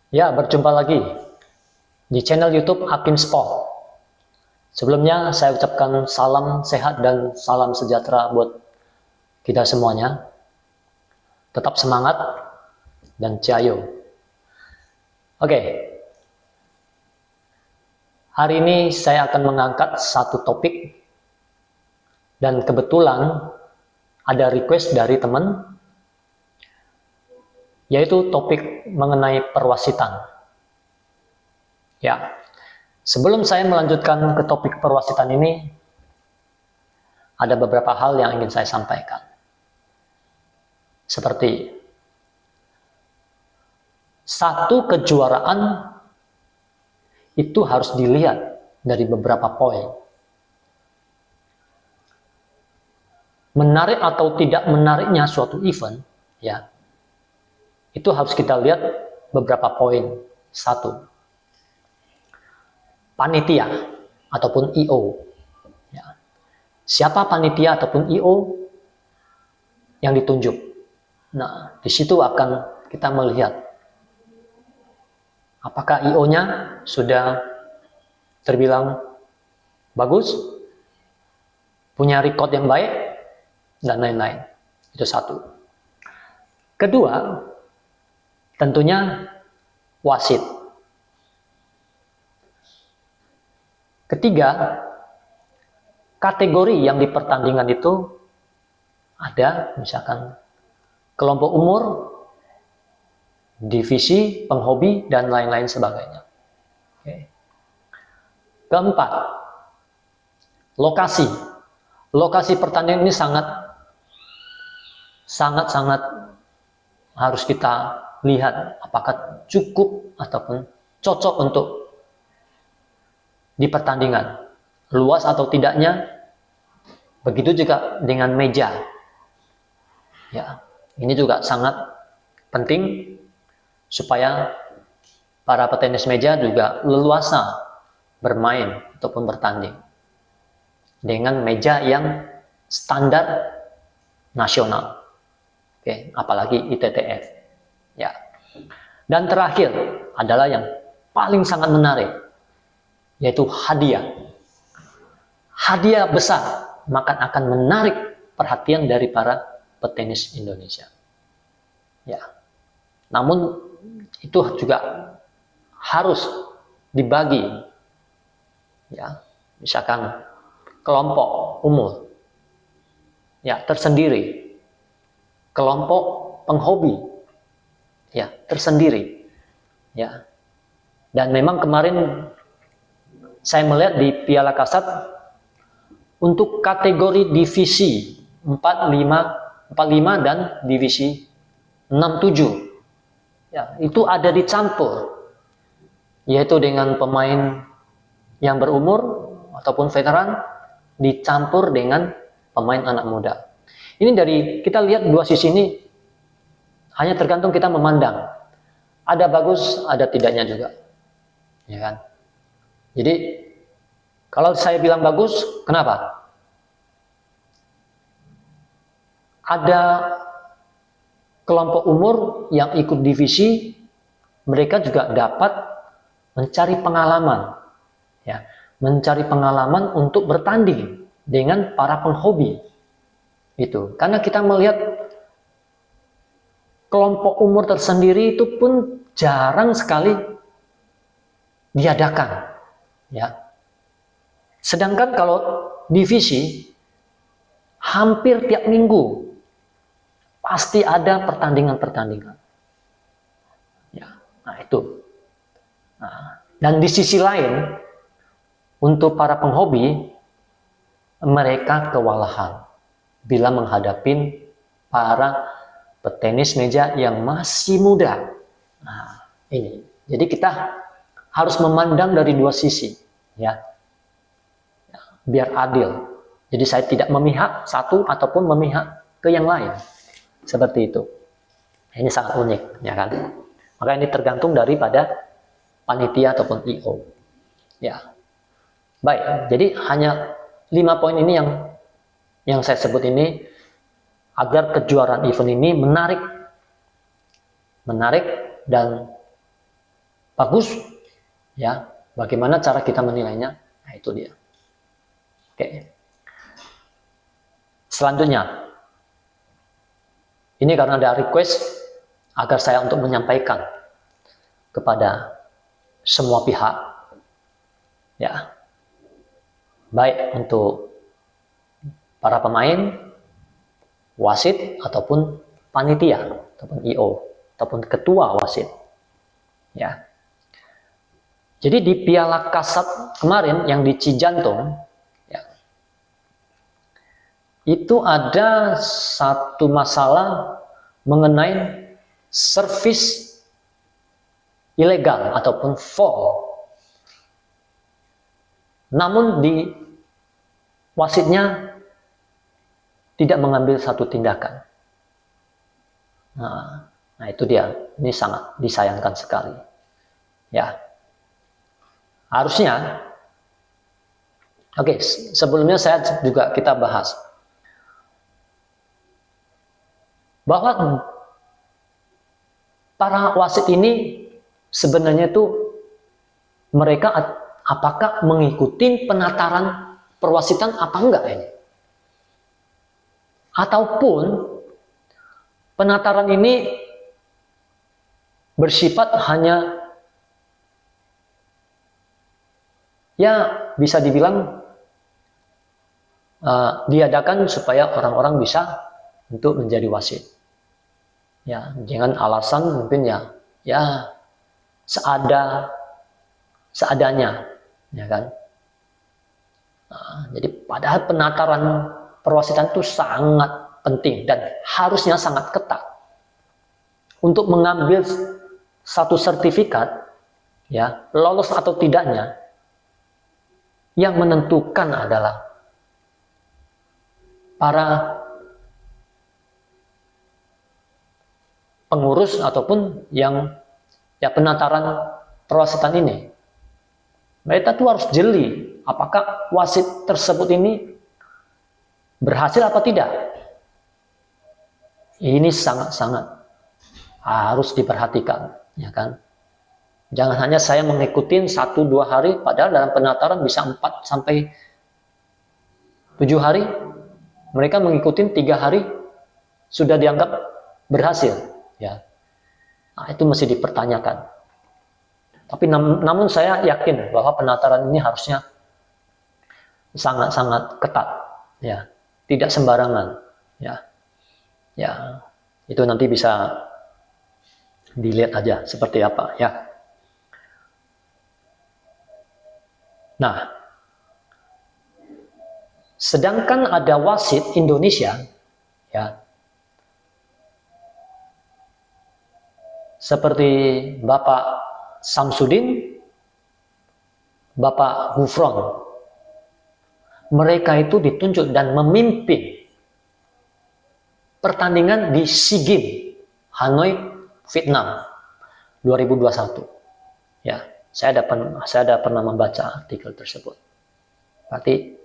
Ya, berjumpa lagi di channel YouTube Hakim Sport. Sebelumnya saya ucapkan salam sehat dan salam sejahtera buat kita semuanya. Tetap semangat dan jayo. Oke. Hari ini saya akan mengangkat satu topik dan kebetulan ada request dari teman, yaitu topik mengenai perwasitan. Ya, sebelum saya melanjutkan ke topik perwasitan ini, ada beberapa hal yang ingin saya sampaikan. Seperti satu kejuaraan itu harus dilihat dari beberapa poin. Menarik atau tidak menariknya suatu event, ya, itu harus kita lihat beberapa poin. Satu, panitia ataupun IO. Ya. Siapa panitia ataupun IO yang ditunjuk? Nah, di situ akan kita melihat apakah IO-nya sudah terbilang bagus, punya record yang baik, dan lain-lain. Itu satu. Kedua, tentunya wasit. Ketiga, kategori yang di pertandingan itu ada misalkan kelompok umur, divisi, penghobi, dan lain-lain sebagainya. Oke. Keempat, lokasi. Lokasi pertandingan ini sangat harus kita lihat apakah cukup ataupun cocok untuk di pertandingan. Luas atau tidaknya. Begitu juga dengan meja. Ya, ini juga sangat penting supaya para petenis meja juga leluasa bermain ataupun bertanding dengan meja yang standar nasional. Oke, apalagi ITTF. Ya. Dan terakhir adalah yang paling sangat menarik, yaitu hadiah. Hadiah besar maka akan menarik perhatian dari para petenis Indonesia. Ya. Namun itu juga harus dibagi. Ya, misalkan kelompok umur, ya, tersendiri. Kelompok penghobi, ya, tersendiri. Ya. Dan memang kemarin saya melihat di Piala Kasat untuk kategori divisi 45 dan divisi 67. Ya, itu ada dicampur, yaitu dengan pemain yang berumur ataupun veteran dicampur dengan pemain anak muda. Ini dari kita lihat dua sisi ini hanya tergantung kita memandang. Ada bagus, ada tidaknya juga. Ya kan? Jadi kalau saya bilang bagus, kenapa? Ada kelompok umur yang ikut divisi, mereka juga dapat mencari pengalaman, ya, mencari pengalaman untuk bertanding dengan para penghobi. Itu karena kita melihat kelompok umur tersendiri itu pun jarang sekali diadakan, ya. Sedangkan kalau divisi hampir tiap minggu pasti ada pertandingan-pertandingan. Ya, nah itu. Nah, dan di sisi lain, untuk para penghobi, mereka kewalahan bila menghadapi para petenis meja yang masih muda. Nah, ini. Jadi kita harus memandang dari dua sisi, ya, biar adil. Jadi saya tidak memihak satu ataupun memihak ke yang lain. Seperti itu. Ini sangat unik, ya kan? Maka ini tergantung daripada panitia ataupun IO. Ya. Baik, jadi hanya 5 poin ini yang saya sebut ini agar kejuaraan event ini menarik dan bagus, ya. Bagaimana cara kita menilainya? Nah, itu dia. Oke. Selanjutnya, ini karena ada request agar saya untuk menyampaikan kepada semua pihak, ya, baik untuk para pemain, wasit, ataupun panitia, ataupun IO, ataupun ketua wasit, ya. Jadi di Piala Kasat kemarin yang di Cijantung, ya, itu ada satu masalah mengenai servis ilegal ataupun foul. Namun di wasitnya tidak mengambil satu tindakan. Nah itu dia. Ini sangat disayangkan sekali. Ya. Harusnya, oke, sebelumnya kita bahas bahwa para wasit ini sebenarnya itu mereka apakah mengikuti penataran perwasitan apa enggak ini? Ataupun penataran ini bersifat hanya, ya bisa dibilang diadakan supaya orang-orang bisa untuk menjadi wasit. Ya, jangan alasan mungkin ya seadanya, ya kan. Jadi padahal penataran perwasitan itu sangat penting dan harusnya sangat ketat untuk mengambil satu sertifikat, ya, lolos atau tidaknya. Yang menentukan adalah para pengurus ataupun yang penataran perwasitan ini. Mereka tuh harus jeli apakah wasit tersebut ini berhasil apa tidak. Ini sangat-sangat harus diperhatikan, ya kan. Jangan hanya saya mengikuti 1-2 hari, padahal dalam penataran bisa 4 sampai 7 hari. Mereka mengikuti 3 hari sudah dianggap berhasil, ya. Nah, itu masih dipertanyakan. Tapi namun saya yakin bahwa penataran ini harusnya sangat-sangat ketat, ya. Tidak sembarangan, ya. Ya, itu nanti bisa dilihat aja seperti apa, ya. Nah, sedangkan ada wasit Indonesia, ya, seperti Bapak Samsudin, Bapak Gufron, mereka itu ditunjuk dan memimpin pertandingan di SEA Games Hanoi, Vietnam 2021. Ya. Saya ada pernah membaca artikel tersebut. Berarti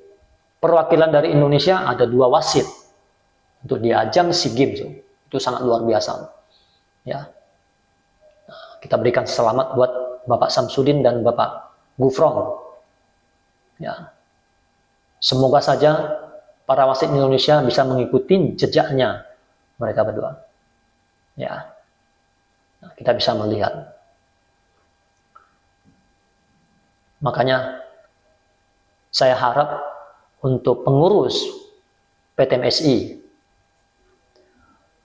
perwakilan dari Indonesia ada 2 wasit untuk di ajang SEA Games, itu sangat luar biasa. Ya, kita berikan selamat buat Bapak Samsudin dan Bapak Gufron. Ya, semoga saja para wasit Indonesia bisa mengikuti jejaknya mereka berdua. Ya, nah, kita bisa melihat. Makanya saya harap untuk pengurus PTMSI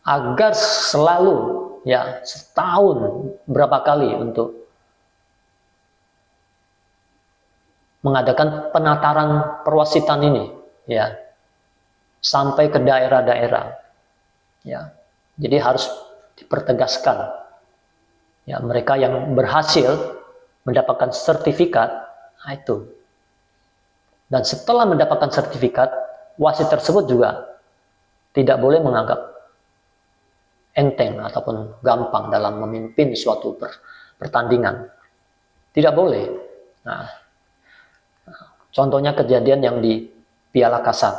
agar selalu, ya, setahun berapa kali untuk mengadakan penataran perwasitan ini, ya, sampai ke daerah-daerah, ya. Jadi harus dipertegaskan, ya, mereka yang berhasil mendapatkan sertifikat. Nah, itu. Dan setelah mendapatkan sertifikat, wasit tersebut juga tidak boleh menganggap enteng ataupun gampang dalam memimpin suatu pertandingan. Tidak boleh. Nah, contohnya kejadian yang di Piala Kasat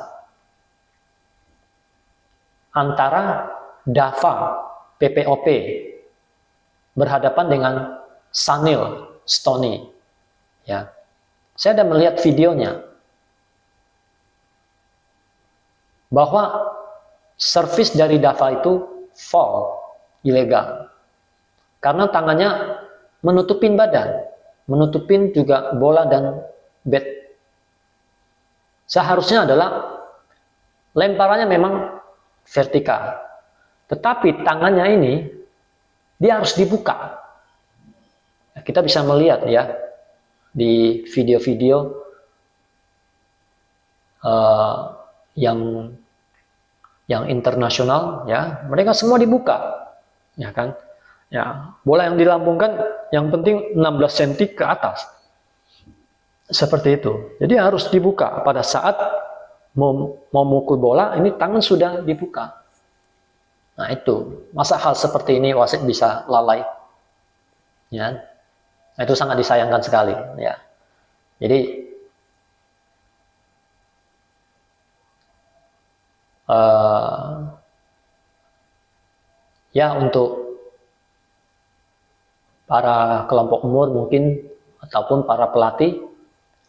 antara DAFA PPOP berhadapan dengan Sunil Stoney, ya. Saya ada melihat videonya bahwa servis dari Dava itu foul, ilegal, karena tangannya menutupin badan, menutupin juga bola dan bat. Seharusnya adalah lemparannya memang vertikal, tetapi tangannya ini dia harus dibuka. Kita bisa melihat ya di video-video yang internasional, ya, mereka semua dibuka, ya kan, ya, bola yang dilambungkan yang penting 16 cm ke atas, seperti itu. Jadi harus dibuka pada saat mau mukul bola, ini tangan sudah dibuka. Nah itu, masa hal seperti ini wasit bisa lalai, ya, nah, itu sangat disayangkan sekali, ya. Jadi ya, untuk para kelompok umur mungkin ataupun para pelatih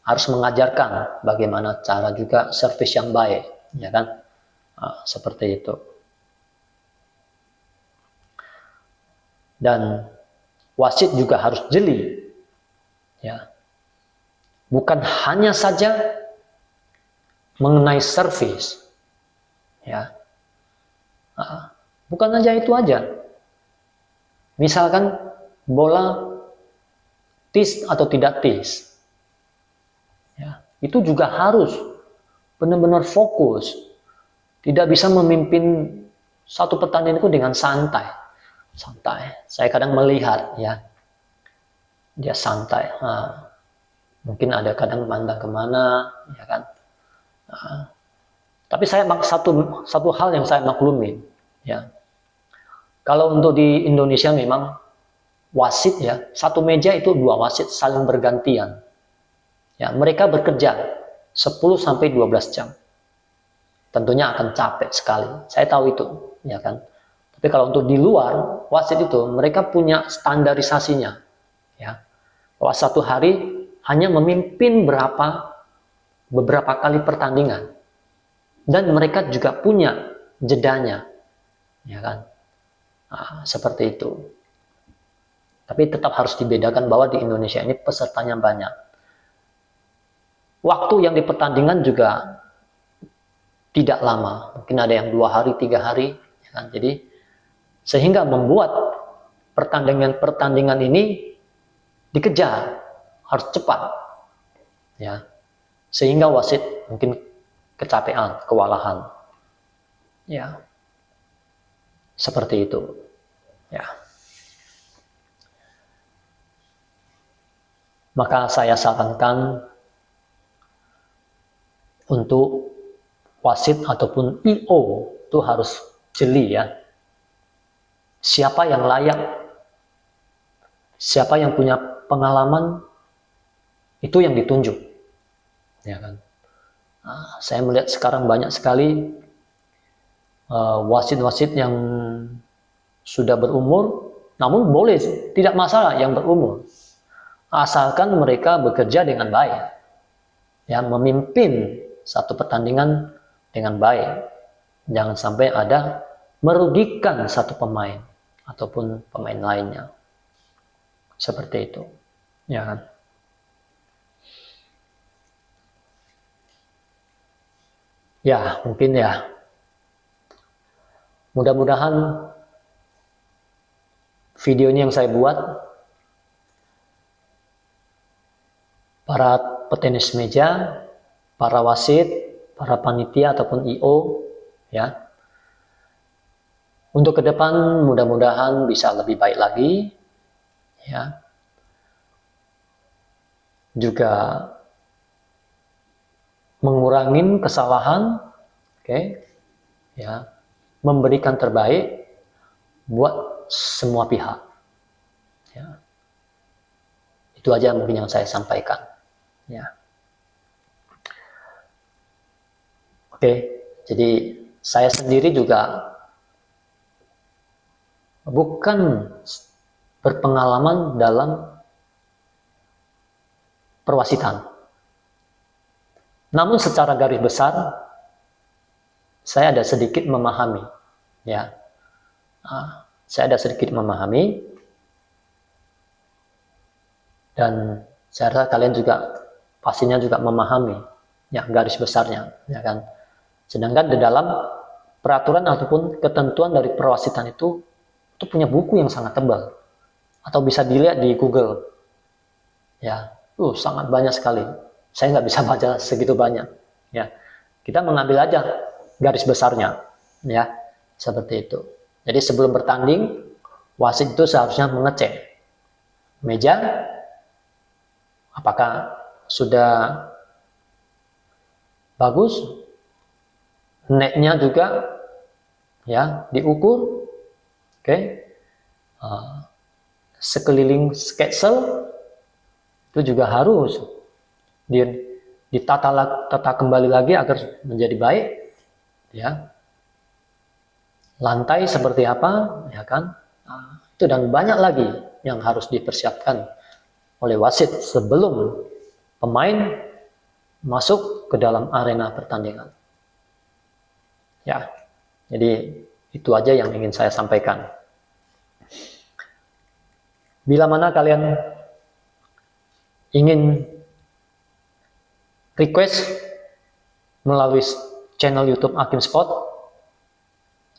harus mengajarkan bagaimana cara juga servis yang baik, ya kan, seperti itu. Dan wasit juga harus jeli, ya, bukan hanya saja mengenai servis, ya, bukan saja itu aja. Misalkan bola tis atau tidak tis, ya, itu juga harus benar-benar fokus, tidak bisa memimpin satu pertandingan itu dengan santai. Saya kadang melihat, ya, dia santai, mungkin ada kadang mandang kemana, ya kan. Tapi saya satu hal yang saya maklumi, ya, kalau untuk di Indonesia memang wasit, ya, satu meja itu 2 wasit saling bergantian, ya, mereka bekerja 10-12 jam, tentunya akan capek sekali, saya tahu itu, ya kan. Tapi kalau untuk di luar, wasit itu mereka punya standarisasinya, ya, bahwa satu hari hanya memimpin beberapa kali pertandingan, dan mereka juga punya jedanya, ya kan, seperti itu. Tapi tetap harus dibedakan bahwa di Indonesia ini pesertanya banyak, waktu yang di pertandingan juga tidak lama, mungkin ada yang 2 hari, 3 hari, ya kan? Jadi sehingga membuat pertandingan ini dikejar, harus cepat, ya, sehingga wasit mungkin kecapean, kewalahan, ya, seperti itu, ya. Maka saya sarankan untuk wasit ataupun IO itu harus jeli, ya. Siapa yang layak, siapa yang punya pengalaman, itu yang ditunjuk, ya kan. Saya melihat sekarang banyak sekali wasit-wasit yang sudah berumur, namun boleh, tidak masalah yang berumur, asalkan mereka bekerja dengan baik, ya, memimpin satu pertandingan dengan baik, jangan sampai ada merugikan satu pemain ataupun pemain lainnya, seperti itu, ya kan. Ya, mungkin, ya, mudah-mudahan video ini yang saya buat, para petenis meja, para wasit, para panitia ataupun IO, ya, untuk ke depan mudah-mudahan bisa lebih baik lagi, ya, juga mengurangi kesalahan, oke, ya, memberikan terbaik buat semua pihak, ya. Itu aja mungkin yang saya sampaikan, ya. Oke, jadi saya sendiri juga bukan berpengalaman dalam perwasitan. Namun secara garis besar, saya ada sedikit memahami, ya. Saya ada sedikit memahami, dan saya rasa kalian juga pastinya juga memahami, ya, garis besarnya, ya kan. Sedangkan di dalam peraturan ataupun ketentuan dari perwasitan itu punya buku yang sangat tebal, atau bisa dilihat di Google, ya, sangat banyak sekali. Saya nggak bisa baca segitu banyak, ya. Kita mengambil aja garis besarnya, ya, seperti itu. Jadi sebelum bertanding, wasit itu seharusnya mengecek meja apakah sudah bagus, netnya juga, ya, diukur, oke. Sekeliling sketsel itu juga harus ditata kembali lagi agar menjadi baik, ya. Lantai seperti apa, ya kan, itu dan banyak lagi yang harus dipersiapkan oleh wasit sebelum pemain masuk ke dalam arena pertandingan, ya. Jadi itu aja yang ingin saya sampaikan. Bila mana kalian ingin request melalui channel YouTube Hakim Sport,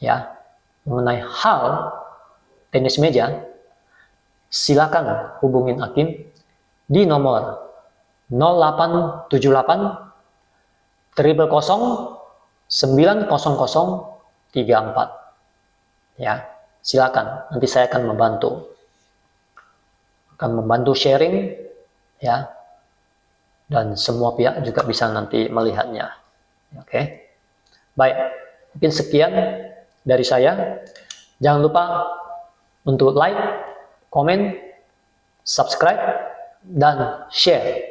ya, mengenai hal tenis meja, silakan hubungin Hakim di nomor 0878 00 90034, ya. Silakan, nanti saya akan membantu sharing, ya, dan semua pihak juga bisa nanti melihatnya, oke. Baik, mungkin sekian dari saya. Jangan lupa untuk like, komen, subscribe, dan share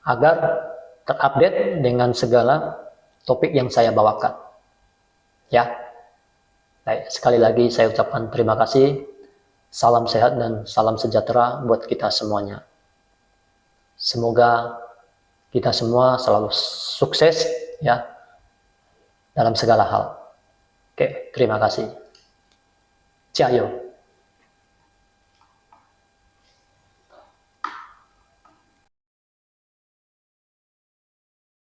agar terupdate dengan segala topik yang saya bawakan, ya. Baik, sekali lagi saya ucapkan terima kasih. Salam sehat dan salam sejahtera buat kita semuanya. Semoga kita semua selalu sukses, ya, dalam segala hal. Oke, terima kasih. Ciao.